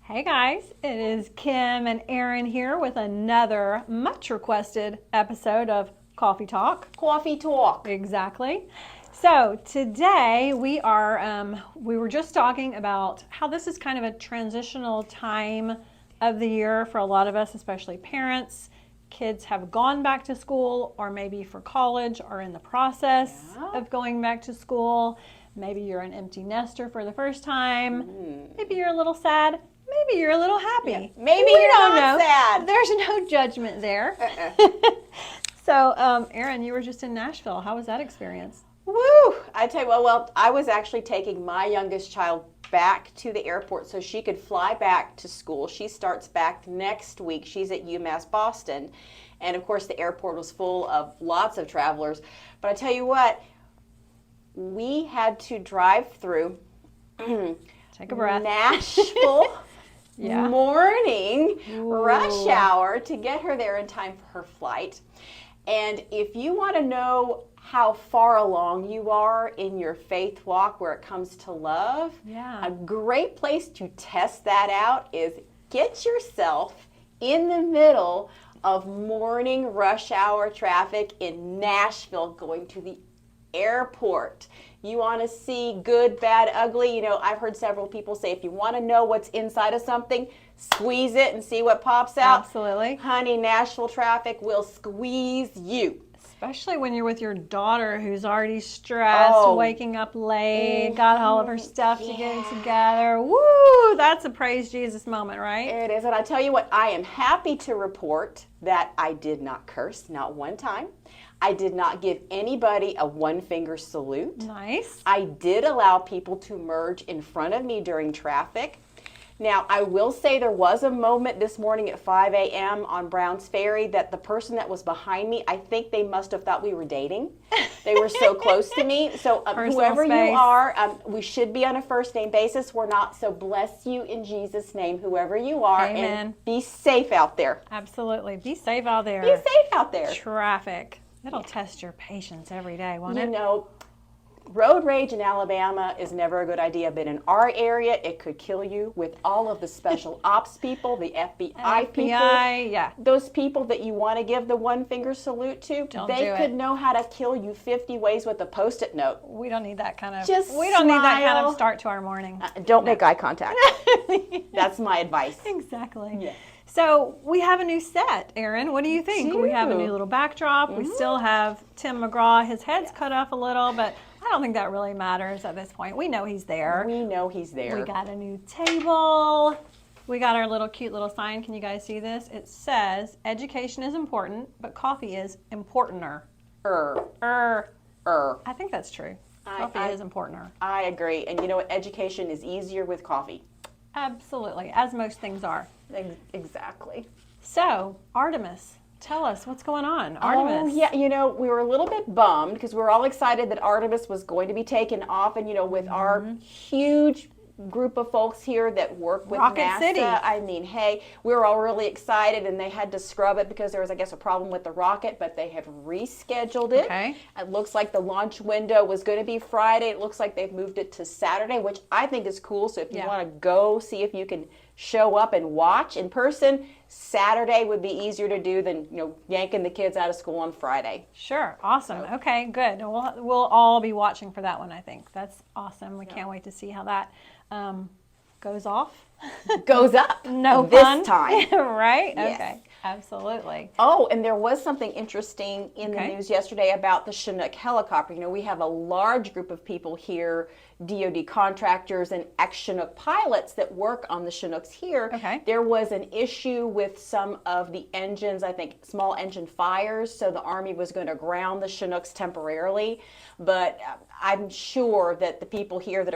Hey guys, it is Kim and Erin here with another much requested episode of Coffee Talk. Coffee Talk. Exactly. So today we were just talking about how this is kind of a transitional time of the year for a lot of us, especially parents. Kids have gone back to school or maybe for college or in the process of going back to school. Maybe you're an empty nester for the first time. Maybe you're a little sad. Maybe you're a little happy. Yeah. Maybe you're not sad. There's no judgment there. So, Erin, you were just in Nashville. How was that experience? Woo! I tell you what, well, I was actually taking my youngest child back to the airport so she could fly back to school. She starts back next week. She's at UMass Boston. And of course, the airport was full of lots of travelers. But I tell you what, we had to drive through Take a breath. Nashville Yeah. morning Ooh. rush hour to get her there in time for her flight. And if you want to know how far along you are in your faith walk where it comes to love, Yeah. a great place to test that out is get yourself in the middle of morning rush hour traffic in Nashville going to the airport. You want to see good, bad, ugly. You know, I've heard several people say if you want to know what's inside of something, squeeze it and see what pops out. Absolutely. Honey, Nashville traffic will squeeze you. Especially when you're with your daughter who's already stressed, Oh. waking up late, got all of her stuff to get together. Woo! That's a praise Jesus moment, right? It is. And I tell you what, I am happy to report that I did not curse, not one time. I did not give anybody a one-finger salute. Nice. I did allow people to merge in front of me during traffic. Now, I will say there was a moment this morning at 5 a.m. on Browns Ferry that the person that was behind me, I think they must have thought we were dating. They were so close to me. So whoever space. you are, we should be on a first name basis. We're not. So bless you in Jesus' name, whoever you are. Amen. And be safe out there. Absolutely. Be safe out there. Be safe out there. Traffic. It'll test your patience every day, won't You it? know, road rage in Alabama is never a good idea, but in our area, it could kill you with all of the special ops people, the FBI people. yeah. Those people that you want to give the one-finger salute to, Don't they do could it. know how to kill you 50 ways with a Post-it note. We don't need that kind of Just we don't need that kind smile. of start to our morning. Don't make eye contact. That's my advice. Exactly. Yeah. So we have a new set, Erin. What do you think? We have a do. new little backdrop. We still have Tim McGraw. His head's cut off a little, but I don't think that really matters at this point. We know he's there. We know he's there. We got a new table. We got our little cute little sign. Can you guys see this? It says, education is important, but coffee is importanter. I think that's true. Coffee is importanter. I agree. And you know what? Education is easier with coffee. Absolutely, as most things are. Exactly. So, Artemis, tell us what's going on. Oh, Artemis. yeah, you know, we were a little bit bummed because we were all excited that Artemis was going to be taken off. And, you know, with our huge group of folks here that work with Rocket NASA, City. I mean, hey, we were all really excited and they had to scrub it because there was, I guess, a problem with the rocket, but they have rescheduled it. Okay. It looks like the launch window was going to be Friday. It looks like they've moved it to Saturday, which I think is cool. So if you want to go see if you can show up and watch in person, Saturday would be easier to do than, you know, yanking the kids out of school on Friday. Sure. Awesome. Okay, good. We'll all be watching for that one, I think. That's awesome. We can't wait to see how that goes off. Goes up. No this fun. time. Right? Yes. Okay. Absolutely. Oh, and there was something interesting in the Okay. news yesterday about the Chinook helicopter. You know, we have a large group of people here, DoD contractors and ex-Chinook pilots that work on the Chinooks here. Okay. There was an issue with some of the engines, I think small engine fires, so the Army was going to ground the Chinooks temporarily. But I'm sure that the people here that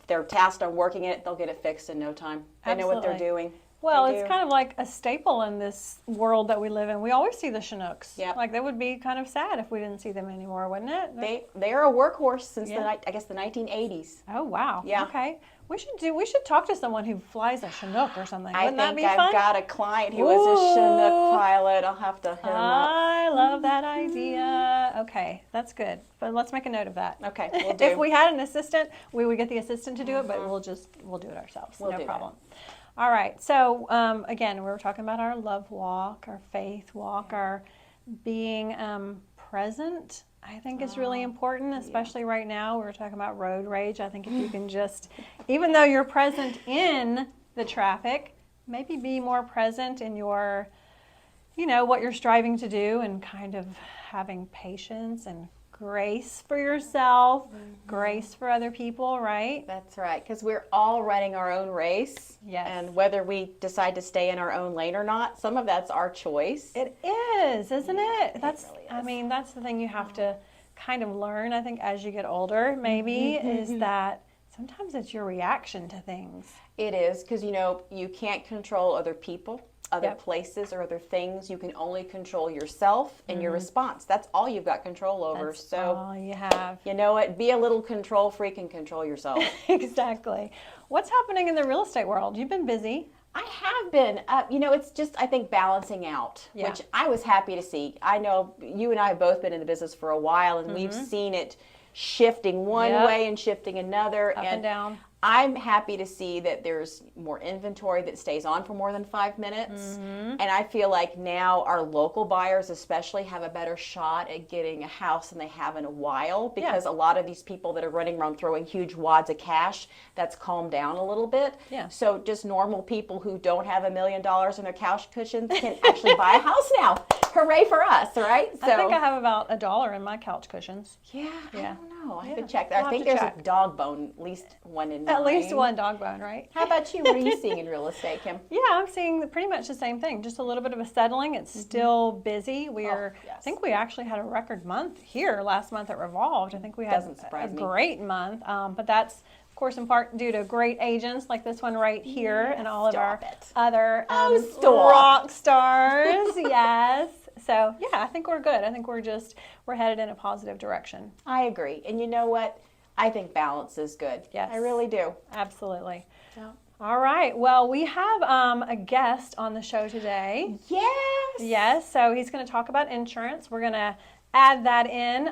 they're tasked on working it, they'll get it fixed in no time. They know what they're Absolutely. doing. Well, They it's do. kind of like a staple in this world that we live in. We always see the Chinooks. Yep. Like, that would be kind of sad if we didn't see them anymore, wouldn't it? They are a workhorse since Yeah. I guess the 1980s. Oh, wow. Yeah. Okay. We should talk to someone who flies a Chinook or something. I Wouldn't that think be I've fun? got a client who was a Chinook pilot. I'll have to hit him up. I love that idea. Okay, that's good. But let's make a note of that. Okay, we'll do. If we had an assistant, we would get the assistant to do it, but we'll do it ourselves. We'll no do that. problem. All right. So again, we were talking about our love walk, our faith walk, our being present. I think is really important, especially right now. We were talking about road rage. I think if you can just, even though you're present in the traffic, maybe be more present in your, what you're striving to do, and kind of having patience and grace for yourself, grace for other people, right? That's right, because we're all running our own race. Yes. And whether we decide to stay in our own lane or not, some of that's our choice. It is, isn't it? That's, really is. I mean, that's the thing you have to kind of learn, I think, as you get older, maybe, is that sometimes it's your reaction to things. It is, because you can't control other people, other Yep. places, or other things. You can only control yourself and your response. That's all you've got control over. That's So all you have. you know what? Be a little control freak and control yourself. Exactly. What's happening in the real estate world? You've been busy. I have been. It's just, I think, balancing out, Yeah. which I was happy to see. I know you and I have both been in the business for a while, and we've seen it shifting one Yep. way and shifting another. Up and down. I'm happy to see that there's more inventory that stays on for more than 5 minutes. And I feel like now our local buyers especially have a better shot at getting a house than they have in a while, because a lot of these people that are running around throwing huge wads of cash, that's calmed down a little bit. Yeah. So just normal people who don't have $1 million in their couch cushions can actually buy a house now. Hooray for us, right? I think I have about $1 in my couch cushions. Yeah, I Yeah. don't know. I have Yeah. to check We'll that. I have think to there's check. a dog bone, at least one in At least mine. one dog bone, right? How about you? What are you seeing in real estate, Kim? Yeah, I'm seeing pretty much the same thing. Just a little bit of a settling. It's still busy. I yes. think we actually had a record month here last month at Revolved. I think we had Doesn't surprise a me. great month, but that's of course in part due to great agents like this one right here and all of our Stop it. other stop. rock stars. Yes. So yeah, I think we're good. I think we're headed in a positive direction. I agree. And you know what? I think balance is good. Yes. I really do. Absolutely. Yeah. All right. Well, we have a guest on the show today. Yes. Yes, so he's going to talk about insurance. We're going to add that in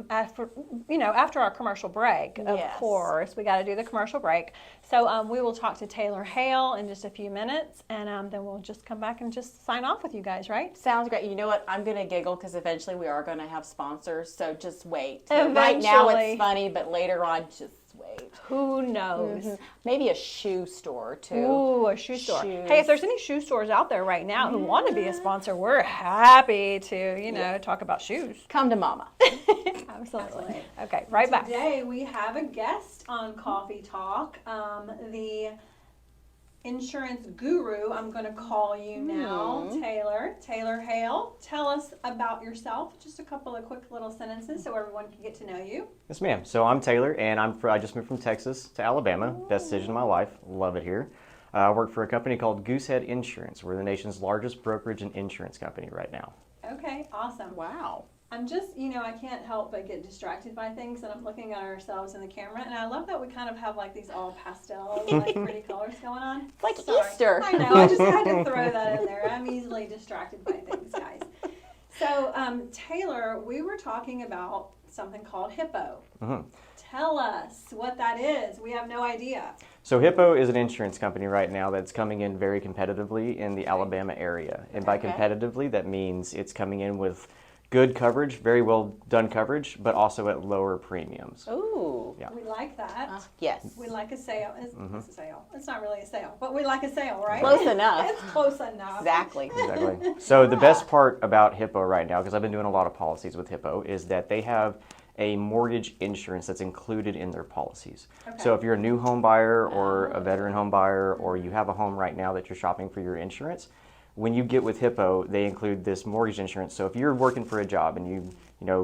after our commercial break, of Yes. course. We got to do the commercial break. So we will talk to Taylor Hale in just a few minutes, and then we'll just come back and just sign off with you guys, right? Sounds great. You know what? I'm going to giggle because eventually we are going to have sponsors. So just wait. Right now Eventually. it's funny, but later on, just wait. Who knows? Maybe a shoe store too. Ooh, a shoe store. Shoes. Hey, if there's any shoe stores out there right now who want to be a sponsor, we're happy to, talk about shoes. Come to Mama. Absolutely. Okay, right back. Today we have a guest on Coffee Talk, the insurance guru, I'm going to call you now, Taylor Hale. Tell us about yourself, just a couple of quick little sentences so everyone can get to know you. Yes, ma'am. So I'm Taylor, and I just moved from Texas to Alabama. Best decision of my life. Love it here. I work for a company called Goosehead Insurance. We're the nation's largest brokerage and insurance company right now. Okay, awesome. Wow. I'm just, I can't help but get distracted by things, and I'm looking at ourselves in the camera, and I love that we kind of have like these all pastel, like pretty colors going on. It's like Sorry. Easter. I know, I just had to throw that in there. I'm easily distracted by things, guys. So, Taylor, we were talking about something called Hippo. Tell us what that is. We have no idea. So Hippo is an insurance company right now that's coming in very competitively in the Alabama area. And by Okay. competitively, that means it's coming in with good coverage, very well done coverage, but also at lower premiums. Ooh. Yeah. We like that. Yes. We like a sale. It's a sale. It's not really a sale, but we like a sale, right? Close enough. It's close enough. Exactly. Exactly. So the best part about Hippo right now, because I've been doing a lot of policies with Hippo, is that they have a mortgage insurance that's included in their policies. Okay. So if you're a new home buyer or a veteran home buyer, or you have a home right now that you're shopping for your insurance, when you get with Hippo, they include this mortgage insurance. So if you're working for a job and you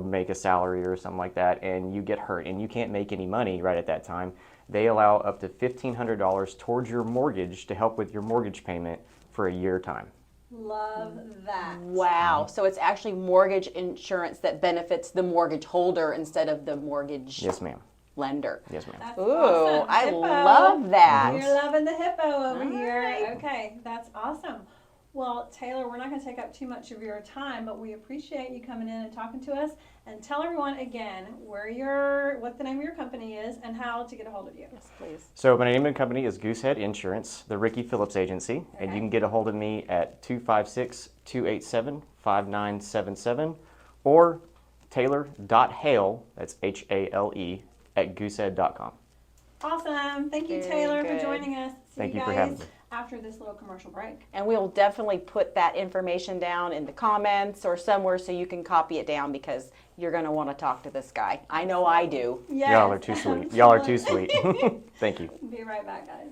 make a salary or something like that, and you get hurt and you can't make any money right at that time, they allow up to $1,500 towards your mortgage to help with your mortgage payment for a year time. Love that. Wow. So it's actually mortgage insurance that benefits the mortgage holder instead of the mortgage. Yes, ma'am. lender. Yes, ma'am. That's Ooh, awesome. I Hippo. love that. You're loving the hippo over here. right. Okay, that's awesome. Well, Taylor, we're not going to take up too much of your time, but we appreciate you coming in and talking to us. And tell everyone again what the name of your company is and how to get a hold of you. Yes, please. So my name and company is Goosehead Insurance, the Ricky Phillips Agency, and Okay. you can get a hold of me at 256-287-5977 or Taylor.Hale, that's Hale, at goosehead.com. Awesome. Thank you, Very Taylor, good. for joining us. See Thank you guys for having me. after this little commercial break. And we'll definitely put that information down in the comments or somewhere so you can copy it down because you're going to want to talk to this guy. I know I do. Yes, Y'all are too sweet. Y'all are too sweet. Thank you. Be right back, guys.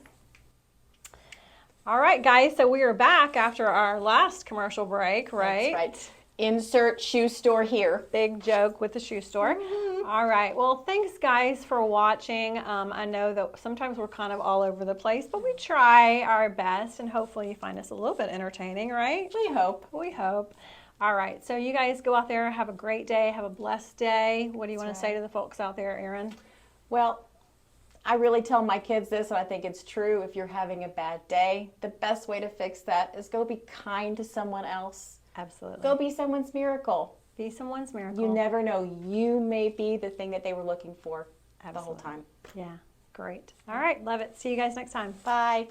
All right, guys, so we are back after our last commercial break, right? That's right. Insert shoe store here. Big joke with the shoe store. All right. Well, thanks, guys, for watching. I know that sometimes we're kind of all over the place, but we try our best, and hopefully you find us a little bit entertaining, right? We hope. We hope. All right. So you guys go out there, have a great day, have a blessed day. What do you want to say to the folks out there, Erin? Well, I really tell my kids this, and I think it's true. If you're having a bad day, the best way to fix that is go be kind to someone else. Absolutely. Go be someone's miracle. Be someone's miracle. You never know. You may be the thing that they were looking for the whole Absolutely. time. Yeah. Great. All right. Love it. See you guys next time. Bye.